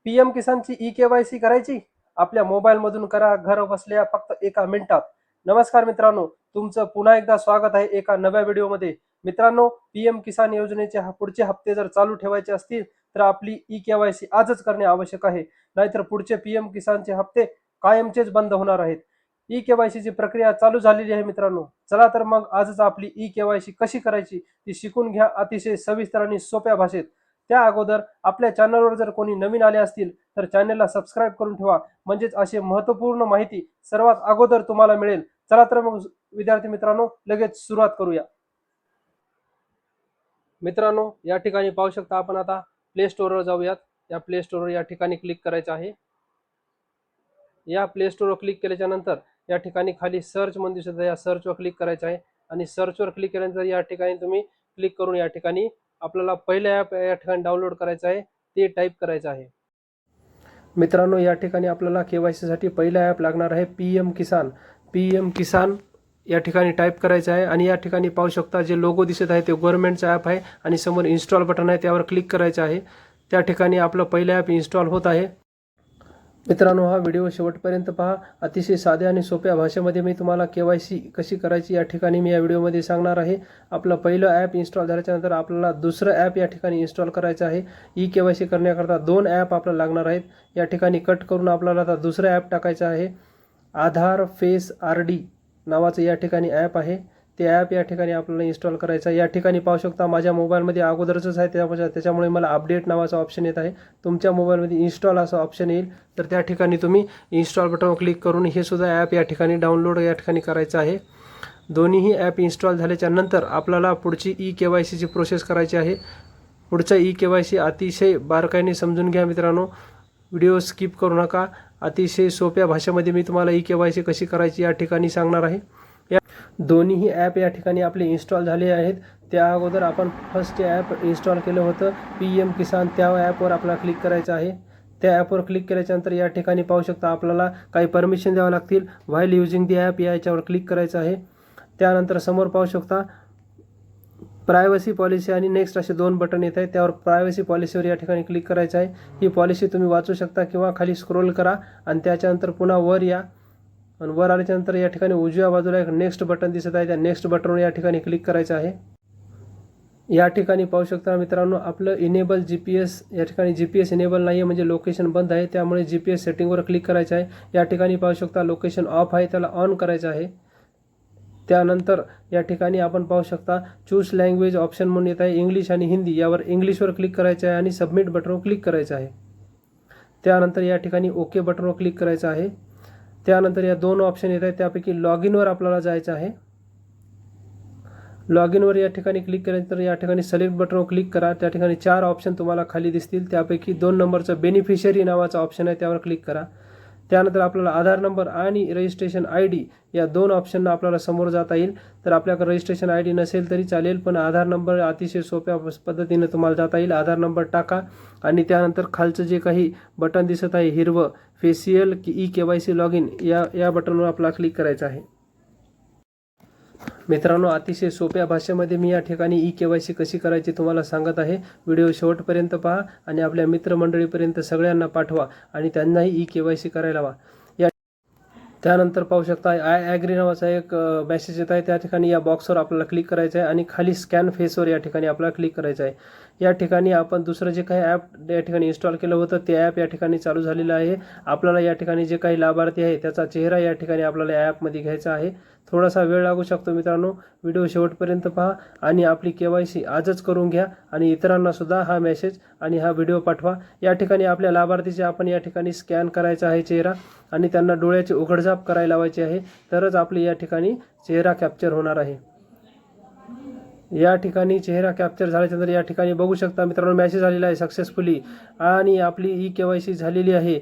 PM किसानची e-KYC करायची आपल्या मोबाईलमधून करा घर बसल्या फक्त 1 मिनिटात. नमस्कार मित्रांनो, तुमचं पुन्हा एकदा स्वागत आहे एका नव्या व्हिडिओमध्ये. मित्रांनो, पीएम किसान योजनेचे पुढचे हप्ते जर चालू ठेवायचे असतील तर आपली ई-केवायसी आजच करणे आवश्यक आहे. नाहीतर पुढचे पीएम किसानचे हप्ते कायमचेच बंद होणार आहेत. ई-केवायसीची प्रक्रिया चालू झालेली आहे मित्रांनो. चला तर मग आजच आपली ई-केवायसी कशी करायची ती शिकून घ्या अतिशय सविस्तर आणि सोप्या भाषेत. त्या अगोदर आपल्या चॅनलवर जर कोणी नवीन आले असतील तर चॅनलला सबस्क्राईब करून ठेवा, म्हणजेच अशी महत्त्वपूर्ण माहिती सर्वात अगोदर तुम्हाला मिळेल. चला तर मग विद्यार्थी मित्रांनो, लगेच सुरुवात करूया. मित्रांनो, या ठिकाणी पाहू शकता आपण आता प्ले स्टोअरवर जाऊयात. या प्ले स्टोअरवर या ठिकाणी क्लिक करायचं आहे. या प्ले स्टोअरवर क्लिक केल्याच्या नंतर या ठिकाणी खाली सर्च म्हणून दिसत आहे, या सर्चवर क्लिक करायचं आहे आणि सर्चवर क्लिक केल्यानंतर या ठिकाणी तुम्ही क्लिक करून या ठिकाणी आपल्याला पहिलं ॲप या ठिकाणी डाउनलोड करायचं आहे, ते टाईप करायचं आहे. मित्रांनो, या ठिकाणी आपल्याला केवायसीसाठी पहिलं ॲप लागणार आहे पीएम किसान. पीएम किसान या ठिकाणी टाईप करायचं आहे आणि या ठिकाणी पाहू शकता जे लोगो दिसत आहे ते गव्हर्नमेंटचं ॲप आहे आणि समोर इन्स्टॉल बटन आहे, त्यावर क्लिक करायचं आहे. त्या ठिकाणी आपलं पहिलं ॲप इन्स्टॉल होत आहे. मित्रांनो, हा व्हिडिओ शेवटपर्यंत पहा. अतिशय साध्या आणि सोप्या भाषेमध्ये मी तुम्हाला केवायसी कशी करायची या ठिकाणी मी या व्हिडिओमध्ये सांगणार आहे. आपलं पहिलं ॲप इन्स्टॉल झाल्याच्यानंतर आपल्याला दुसरं ॲप या ठिकाणी इन्स्टॉल करायचं आहे. ई केवायसी करण्याकरता 2 ॲप आपल्याला लागणार आहेत. या ठिकाणी कट करून आपल्याला आता दुसरं ॲप टाकायचं आहे. आधार फेस आरडी नावाचं या ठिकाणी ॲप आहे. ते ॲप या ठिकाणी आपल्याला इन्स्टॉल करायचं आहे. या ठिकाणी पाहू शकता माझ्या मोबाईलमध्ये अगोदरच आहे, त्याच्यामुळे मला अपडेट नावाचा ऑप्शन येत आहे. तुमच्या मोबाईलमध्ये इन्स्टॉल असं ऑप्शन येईल, तर त्या ठिकाणी तुम्ही इन्स्टॉल बटनवर क्लिक करून हे सुद्धा ॲप या ठिकाणी डाउनलोड या ठिकाणी करायचं आहे. दोन्हीही ॲप इन्स्टॉल झाल्याच्या नंतर आपल्याला पुढची ई केवायसीची प्रोसेस करायची आहे. पुढचा ई केवायसी अतिशय बारकाईने समजून घ्या मित्रांनो, व्हिडिओ स्किप करू नका. अतिशय सोप्या भाषेमध्ये मी तुम्हाला ई केवायसी कशी करायची या ठिकाणी सांगणार आहे. या दोन्हीही ॲप या ठिकाणी आपले इन्स्टॉल झाले आहेत. त्या अगोदर आपण फर्स्ट ॲप इन्स्टॉल केलं होतं पीएम किसान, त्या ॲपवर आपल्याला क्लिक करायचं आहे. त्या ॲपवर क्लिक केल्याच्यानंतर या ठिकाणी पाहू शकता आपल्याला काही परमिशन द्यावं लागतील. व्हाईल युजिंग दी ॲप याच्यावर क्लिक करायचं आहे. त्यानंतर समोर पाहू शकता प्रायव्हसी पॉलिसी आणि नेक्स्ट असे 2 बटन येत आहेत. त्यावर प्रायव्हसी पॉलिसीवर या ठिकाणी क्लिक करायचं आहे. ही पॉलिसी तुम्ही वाचू शकता किंवा खाली स्क्रोल करा आणि त्याच्यानंतर पुन्हा वर या आणि वर आल्याच्यानंतर या ठिकाणी उजव्या बाजूला एक नेक्स्ट बटन दिसत आहे. त्या नेक्स्ट बटनवर या ठिकाणी क्लिक करायचं आहे. या ठिकाणी पाहू शकता मित्रांनो, आपलं इनेबल GPS या ठिकाणी GPS इनेबल नाही आहे, म्हणजे लोकेशन बंद आहे, त्यामुळे GPS सेटिंगवर क्लिक करायचं आहे. या ठिकाणी पाहू शकता लोकेशन ऑफ आहे, त्याला ऑन करायचं आहे. त्यानंतर या ठिकाणी आपण पाहू शकता चूज लँग्वेज ऑप्शन म्हणून येत आहे, इंग्लिश आणि हिंदी. यावर इंग्लिशवर क्लिक करायचं आहे आणि सबमिट बटनवर क्लिक करायचं आहे. त्यानंतर या ठिकाणी ओके बटनवर क्लिक करायचं आहे. त्यानंतर या 2 ऑप्शन येत आहेत, त्यापैकी लॉग इनवर आपल्याला जायचं आहे. लॉग इनवर या ठिकाणी क्लिक केल्यानंतर या ठिकाणी सिलेक्ट बटनवर क्लिक करा. त्या ठिकाणी 4 ऑप्शन तुम्हाला खाली दिसतील, त्यापैकी 2 नंबरचं बेनिफिशियरी नावाचा ऑप्शन आहे, त्यावर क्लिक करा. त्यानंतर आपल्याला आधार नंबर आणि रजिस्ट्रेशन ID या 2 ऑप्शनना आपल्याला समोर जाता येईल. तर आपल्याकडे रजिस्ट्रेशन ID नसेल तरी चालेल, पण आधार नंबर अतिशय सोप्या पद्धतीने तुम्हाला जाता येईल. आधार नंबर टाका आणि त्यानंतर खालचं जे काही बटन दिसत आहे हिरवं facial e KYC log in या बटनवर आपल्याला क्लिक करायचं आहे. मित्रांनो, अतिशय सोप्या भाषेमध्ये मी या ठिकाणी ई केवायसी कशी करायची तुम्हाला सांगत आहे. व्हिडिओ शेवटपर्यंत पहा आणि आपल्या मित्रमंडळीपर्यंत सगळ्यांना पाठवा आणि त्यांनाही ई केवायसी करायला हवा. त्यानंतर पाहू शकता आय ॲग्री नावाचा एक मेसेज येत आहे. त्या ठिकाणी या बॉक्सवर आपल्याला क्लिक करायचं आहे आणि खाली स्कॅन फेसवर या ठिकाणी आपल्याला क्लिक करायचं आहे. या ठिकाणी आपण दुसरं जे काही ॲप या ठिकाणी इन्स्टॉल केलं होतं ते ॲप या ठिकाणी चालू झालेलं आहे. आपल्याला या ठिकाणी जे काही लाभार्थी आहे त्याचा चेहरा या ठिकाणी आपल्याला या ॲपमध्ये घ्यायचा आहे. थोडासा वेळ लागू शकतो मित्रांनो, व्हिडिओ शेवटपर्यंत पहा आणि आपली केवायसी आजच करून घ्या आणि इतरांना सुद्धा हा मेसेज आणि हा व्हिडिओ पाठवा. या ठिकाणी आपल्या लाभार्थीचे आपण या ठिकाणी स्कॅन करायचा आहे चेहरा आणि त्यांना डोळ्याची उघडझाप करायला लावायची आहे, तरच आपली या ठिकाणी चेहरा कॅप्चर होणार आहे. या ठिकाणी चेहरा कॅप्चर झाल्यानंतर या ठिकाणी बघू शकता मित्रांनो मेसेज आलेला आहे सक्सेसफुली आणि आपली ई केवायसी झालेली आहे.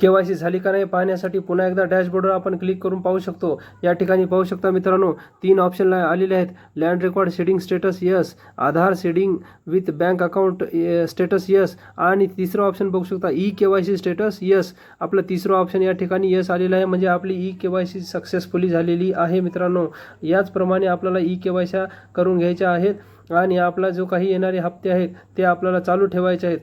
केवायसी झाली का नाही पाहण्यासाठी पुन्हा एकदा डॅशबोर्डवर आपण क्लिक करून पाहू शकतो. या ठिकाणी पाहू शकता मित्रांनो 3 ऑप्शन आलेले आहेत. Land record seeding status yes, Aadhaar seeding with bank account status yes आणि तिसरं ऑप्शन बघू शकता ई केवायसी स्टेटस यस. आपलं तिसरं ऑप्शन या ठिकाणी यस आलेलं आहे, म्हणजे आपली ई केवायसी सक्सेसफुली झालेली आहे. मित्रांनो, याचप्रमाणे आपल्याला ई केवायसी करून घ्यायच्या आहेत आणि आपला जो काही येणारे हप्ते आहेत ते आपल्याला चालू ठेवायचे आहेत.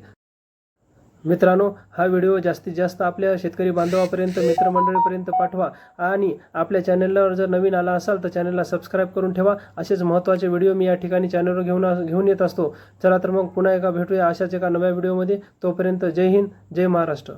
मित्रांनो, हा व्हिडिओ जास्तीत जास्त आपल्या शेतकरी बांधवापर्यंत, मित्रमंडळीपर्यंत पाठवा आणि आपल्या चॅनलवर जर नवीन आला असाल तर चॅनलला सबस्क्राईब करून ठेवा. असेच महत्त्वाचे व्हिडिओ मी या ठिकाणी चॅनलवर घेऊन येत असतो. चला तर मग पुन्हा भेटूया अशाच एका नव्या व्हिडिओमध्ये. तोपर्यंत जय हिंद, जय महाराष्ट्र.